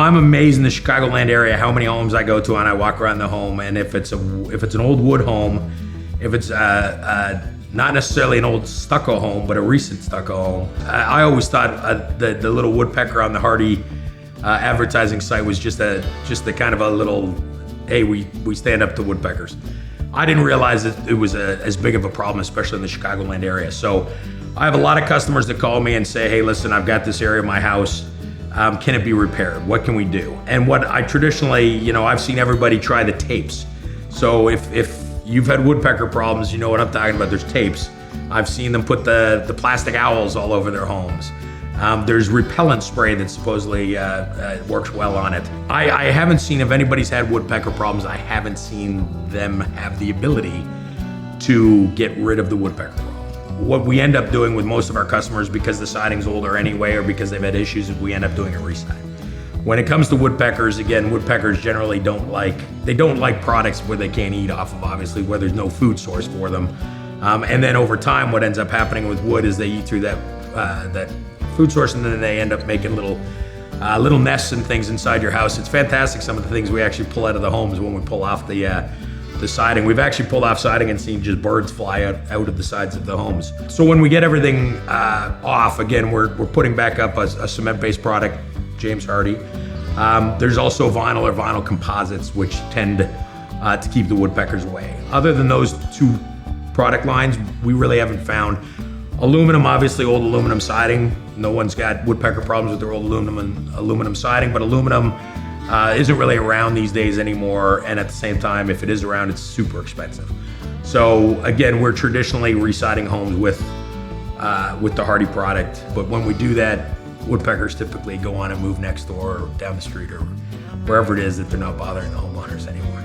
I'm amazed in the Chicagoland area how many homes I go to and I walk around the home, and if it's an old wood home, if it's not necessarily an old stucco home, but a recent stucco home, I always thought the little woodpecker on the Hardy advertising site was just the kind of a little, hey, we stand up to woodpeckers. I didn't realize that it was as big of a problem, especially in the Chicagoland area. So I have a lot of customers that call me and say, hey, listen, I've got this area of my house. Can it be repaired? What can we do? And what I traditionally, I've seen everybody try the tapes. So if you've had woodpecker problems, you know what I'm talking about. There's tapes. I've seen them put the plastic owls all over their homes. There's repellent spray that supposedly works well on it. I haven't seen, if anybody's had woodpecker problems, I haven't seen them have the ability to get rid of the woodpecker problem. What we end up doing with most of our customers, because the siding's older anyway, or because they've had issues, is we end up doing a re-siding. When it comes to woodpeckers, again, woodpeckers generally don't like products where they can't eat off of, obviously, where there's no food source for them. And then over time, what ends up happening with wood is they eat through that food source, and then they end up making little nests and things inside your house. It's fantastic, some of the things we actually pull out of the homes when we pull off the siding. We've actually pulled off siding and seen just birds fly out of the sides of the homes. So when we get everything off, again, we're putting back up a cement-based product, James Hardy. There's also vinyl or vinyl composites, which tend to keep the woodpeckers away. Other than those two product lines, we really haven't found. Aluminum, obviously old aluminum siding. No one's got woodpecker problems with their old aluminum siding, but aluminum isn't really around these days anymore. And at the same time, if it is around, it's super expensive. So again, we're traditionally re-siding homes with the Hardy product. But when we do that, woodpeckers typically go on and move next door or down the street or wherever it is that they're not bothering the homeowners anymore.